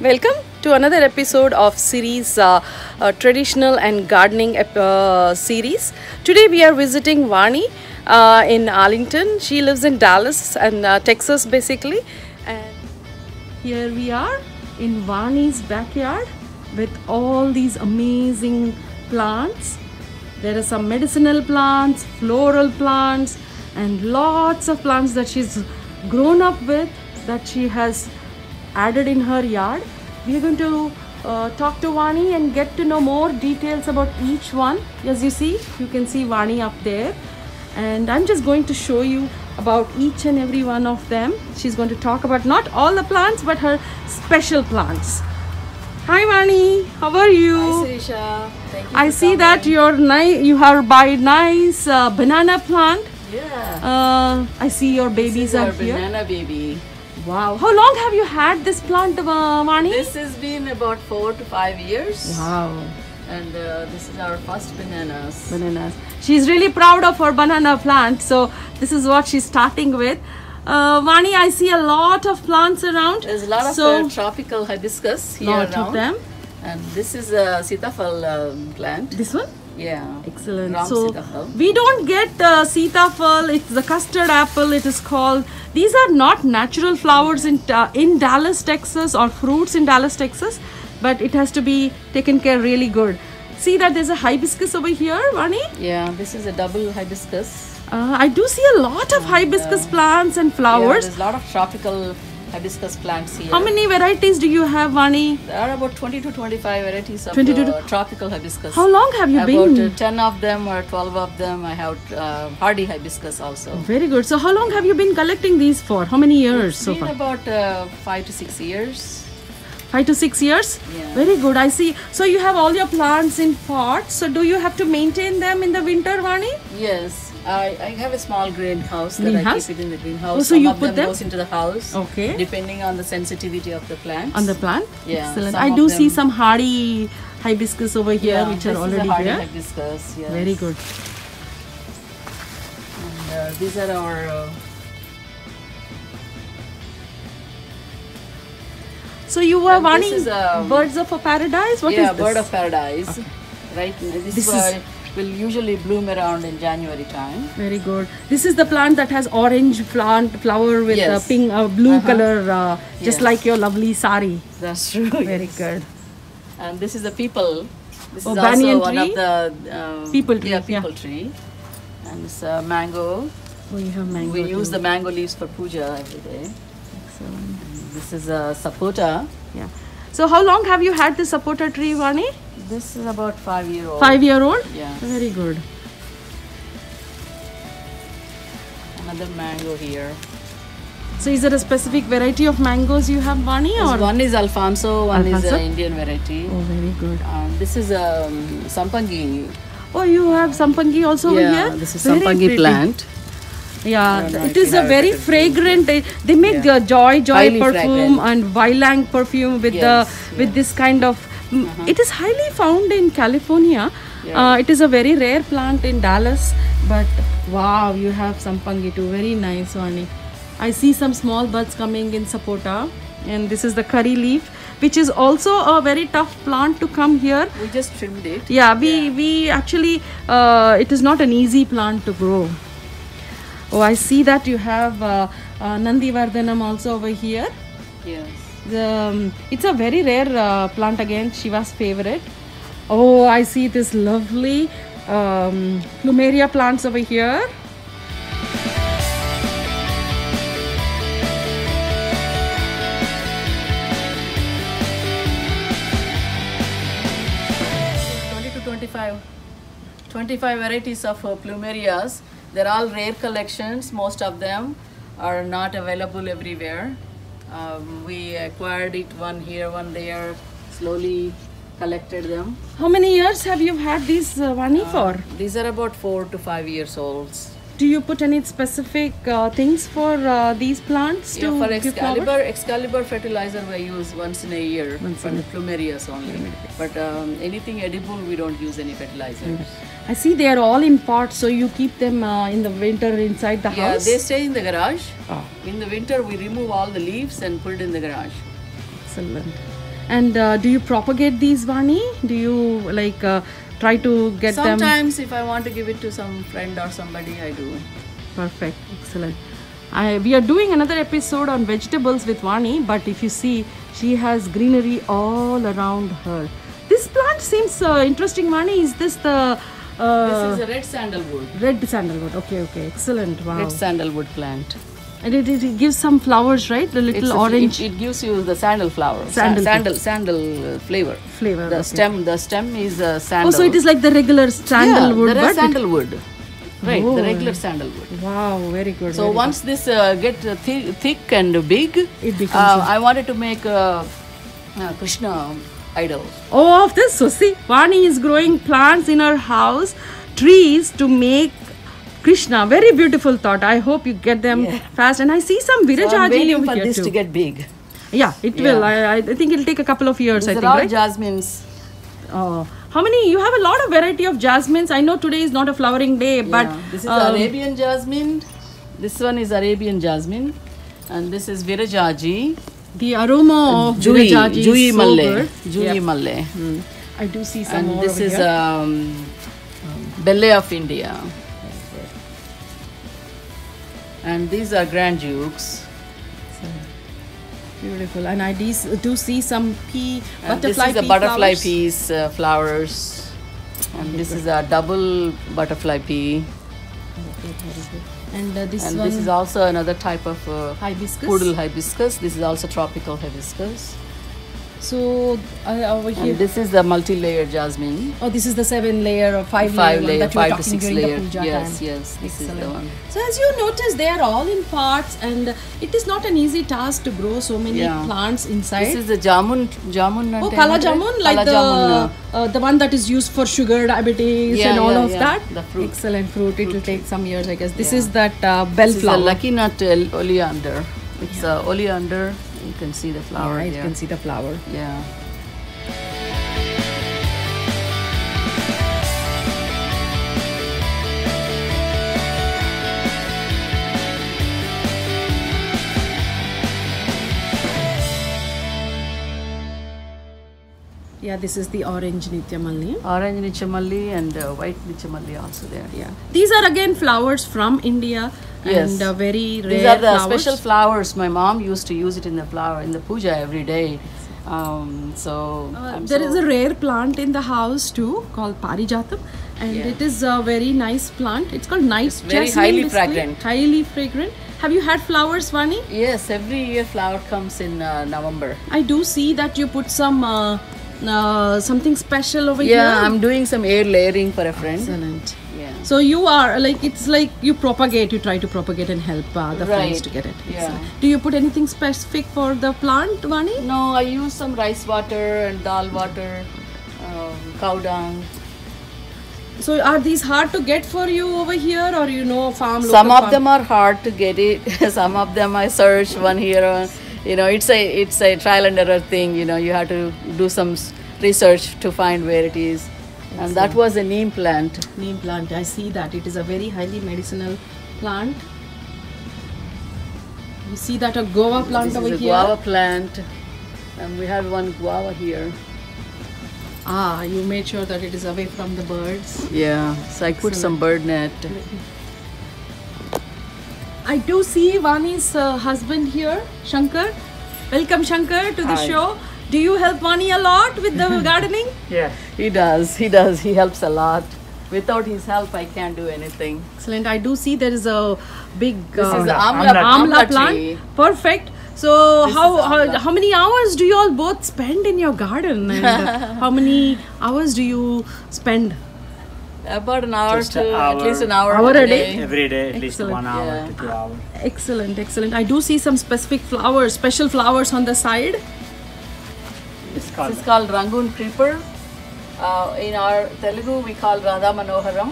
Welcome to another episode of series traditional and gardening series. Today we are visiting Vani in Arlington. She lives in Dallas and Texas basically. And here we are in Vani's backyard with all these amazing plants. There are some medicinal plants, floral plants, and lots of plants that she's grown up with that she has added in her yard. We are going to talk to Vani and get to know more details about each one. As you see, you can see Vani up there, and I'm just going to show you about each and every one of them. She's going to talk about not all the plants but her special plants. Hi Vani, how are you? Hi Sirisha, thank you. I see that you have buy nice banana plant. Yeah. I see your babies are here. Banana baby. Wow. How long have you had this plant, Vani? This has been about 4 to 5 years. Wow. And this is our first bananas. Bananas. She's really proud of her banana plant. So this is what she's starting with. Vani, I see a lot of plants around. There's a lot of tropical hibiscus here lot around. Of them. And this is a sitafal plant. This one? Yeah. Excellent. Ram So sitafal. we don't get sitafal. It's the custard apple. It is called. These are not natural flowers in Dallas, Texas, or fruits in Dallas, Texas, but it has to be taken care really good. See that there's a hibiscus over here, Vani? Yeah, this is a double hibiscus. I do see a lot of hibiscus plants and flowers. Yeah, there's a lot of tropical hibiscus plants here. How many varieties do you have, Vani? There are about 20 to 25 varieties of 20 to tropical hibiscus. How long have you been? About 10 of them or 12 of them. I have hardy hibiscus also. Very good. So how long have you been collecting these for? How many years so It's been far? about 5 to 6 years. 5 to 6 years? Yeah. Very good. I see. So you have all your plants in pots. So do you have to maintain them in the winter, Vani? Yes. I have a small greenhouse that Greenhouse? I keep it in the greenhouse. Oh, so Some you of put them them? goes into the house. Okay. Depending on the sensitivity of the plants. On the plant? Yeah, Excellent. some I of do see them- some hardy hibiscus over here, Yeah, which are this is already a hardy here. hibiscus. Yes. Very good. And, these are our So you were And this Vani, is, birds of a paradise? What is yeah, this? bird of paradise. Right. This This is will usually bloom around in January time. Very good. This is the plant that has orange flower with Yes. pink, blue color, just Yes. like your lovely sari. That's true. Very yes. good. And this is the people. This Oh, is also banyan one tree? of the People tree, Yeah, yeah. people tree. And it's mango. Oh, you have mango. We use too. the mango leaves for puja every day. Excellent. And this is a sapota. Yeah. So how long have you had this sapota tree, Vani? This is about 5-year-old. 5-year-old? Yeah. Very good. Another mango here. So is there a specific variety of mangoes you have, Vani? Or? One is Alfonso, one is Alfonso? an Indian variety. Oh, very good. This is Sampangi. Oh, you have sampangi also over Yeah, here? this is Very Sampangi pretty. plant. Yeah, don't know it if is you a have very it. fragrant. They make Yeah. the joy Highly perfume fragrant. and Ylang perfume with Yes, with this kind of. It is highly found in California. Yeah. It is a very rare plant in Dallas, but wow, you have sampangi too. Very nice, Vani. I see some small buds coming in sapota, and this is the curry leaf, which is also a very tough plant to come here. We just trimmed it. Yeah, we actually it is not an easy plant to grow. Oh, I see that you have Nandi Vardhanam also over here. Yes. It's a very rare plant again, Shiva's favorite. Oh, I see this lovely plumeria plants over here. To 25 varieties of plumerias. They're all rare collections. Most of them are not available everywhere. We acquired it one here, one there, slowly collected them. How many years have you had these Vani for? These are about 4 to 5 years old. Do you put any specific things for these plants Yeah, to for give flowers? Excalibur fertilizer we use once in a year Once for in the plumerias only. But anything edible we don't use any fertilizers. I see they are all in pots, so you keep them in the winter inside the Yeah, house? they stay in the garage. Oh. In the winter we remove all the leaves and put it in the garage. Excellent. And do you propagate these, Vani? Do you like try to get them? Sometimes if I want to give it to some friend or somebody, I do. Perfect, excellent. We are doing another episode on vegetables with Vani, but if you see, she has greenery all around her. This plant seems interesting, Vani. Is this the This is a red sandalwood. red sandalwood? Okay, okay, excellent. Wow. Red sandalwood plant. And it gives some flowers, right? The little orange It gives you the sandal flower. Sandal flavor. flavor. The okay. stem is sandal. Oh, so it is like the regular sandalwood, yeah, the but red sandalwood. Right, Oh. the regular sandalwood. wow, very good. So very once this get thick and big, It becomes I wanted to make a Krishna idol. good. Oh, of this. So see, Vani is growing plants in her house, trees to make Krishna. Very beautiful thought. I hope you get them Yeah. fast. And I see some So I'm Virajaji waiting over for here this too. to get big. Yeah, it will. I think it'll take a couple of years. These I are think, all right? jasmines. Oh, how many? You have a lot of variety of jasmines. I know today is not a flowering day, but Yeah. This is Arabian jasmine. This one is Arabian jasmine, and this is Virajaji. the aroma of Virajaji is Jui so Malle. good. Jui Yep. Malle. I do see some And more this over is here. Belle of India. And these are Grand Dukes. Beautiful. And I do see some pea, And this butterfly is the pea butterfly flowers. peas flowers. And this is a double butterfly pea. And this And one, this is also another type of hibiscus. poodle hibiscus. This is also tropical hibiscus. So over here. And this is the multi-layered jasmine. Oh, this is the 7-layer or 5-layer Five one layer, that you were 5 to talking 6 during layer. the puja Yes, time. yes. This is the Excellent. one. So as you notice, they are all in pots, and it is not an easy task to grow so many Yeah. plants inside. This is the jamun. Oh, kala jamun, like the one that is used for sugar, diabetes, Yeah, and all yeah, of yeah. that. The fruit. Excellent fruit. It will take some years, I guess. This Yeah. is that This bellflower. is the lucky nut oleander. It's oleander. You can see the flower Yeah, you there. can see the flower. Yeah. Yeah, this is the orange Nityamalli. Orange nichamalli and white nichamalli also there. Yeah, these are again flowers from India, Yes. and very rare These are the flowers. special flowers. My mom used to use it in the puja every day. So There is a rare plant in the house too called Parijatam, and Yeah. it is a very nice plant. It's called night It's very jasmine, highly basically. fragrant. Highly fragrant. Have you had flowers, Vani? yes, every year flower comes in November. I do see that you put some something special over Yeah, here. I'm doing some air layering for a friend. Excellent. Yeah. So you are like, it's like you propagate, you try to propagate and help the friends Right. to get it. Yeah. Excellent. Do you put anything specific for the plant, Vani? No, I use some rice water and dal water, cow dung. So are these hard to get for you over here, or you know farm? Some local of farm? them are hard to get it. Some of them I search one here. You know, it's a trial and error thing. You know, you have to do some research to find where it is. And that was a neem plant. Neem plant. I see that it is a very highly medicinal plant. You see that a guava plant This over is a here. guava plant. And we have one guava here. Ah, you made sure that it is away from the birds. Yeah. So I put some bird net. I do see Vani's husband here, Shankar. Welcome, Shankar, to the Hi. show. Do you help Vani a lot with the gardening? Yeah, He does. He does. He helps a lot. Without his help, I can't do anything. Excellent. I do see there is a big This is the Amla amla tree. plant. Perfect. So This how, is amla. how many hours do you all both spend in your garden, and how many hours do you spend? About an hour Just to an at least an hour, Hour a day? every day at least Excellent. 1 hour Yeah. to 2 hours. Excellent, excellent. I do see some specific flowers, special flowers on the side. It's This called is called Rangoon creeper. In our Telugu, we call Radha Manoharam.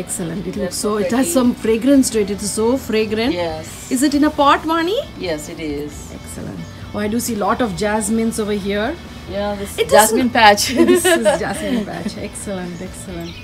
Excellent. It They're looks so so. It has pretty. some fragrance to it. It is so fragrant. Yes. Is it in a pot, Vani? Yes, it is. Excellent. Oh, I do see a lot of jasmines over here. Yeah, this It is jasmine patch. This is jasmine patch. Excellent, excellent.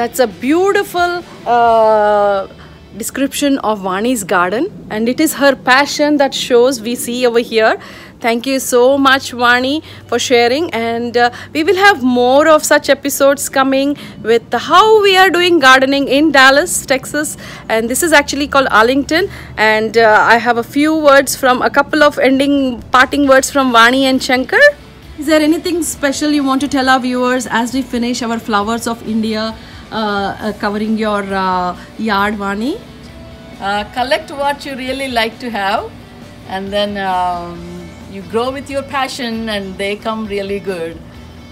That's a beautiful description of Vani's garden, and it is her passion that shows, we see over here. Thank you so much, Vani, for sharing, and we will have more of such episodes coming with how we are doing gardening in Dallas, Texas. And this is actually called Arlington, and I have a few words from, a couple of parting words from Vani and Shankar. Is there anything special you want to tell our viewers as we finish our Flowers of India covering your yard, Vani? Collect what you really like to have, and then you grow with your passion, and they come really good.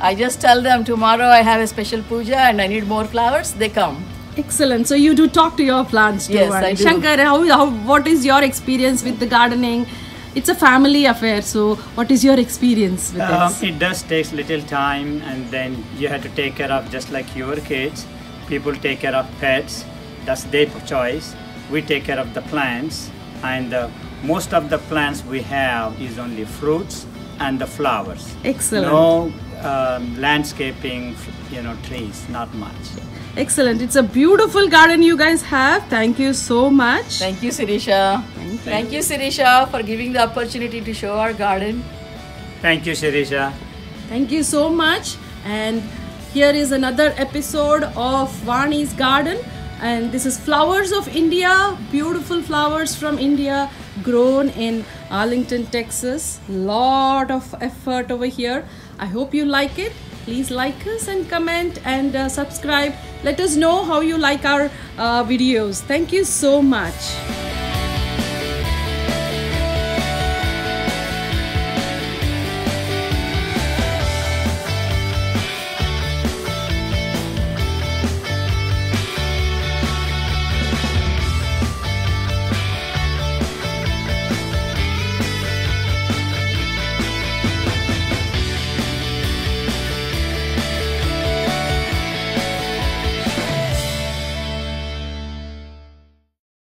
I just tell them tomorrow I have a special puja and I need more flowers, they come. Excellent. So you do talk to your plants too. Yes, I do. Shankar, what is your experience with the gardening? It's a family affair, so what is your experience with this? It does take little time, and then you have to take care of, just like your kids. People take care of pets, that's their choice. We take care of the plants, and most of the plants we have is only fruits and the flowers. Excellent. No landscaping, trees, not much. Excellent. It's a beautiful garden you guys have. Thank you so much. Thank you, Sirisha. Thank you, Sirisha, for giving the opportunity to show our garden. Thank you, Shirisha. Thank you so much. And here is another episode of Vani's garden. And this is Flowers of India, beautiful flowers from India grown in Arlington, Texas. Lot of effort over here. I hope you like it. Please like us and comment and subscribe. Let us know how you like our videos. Thank you so much.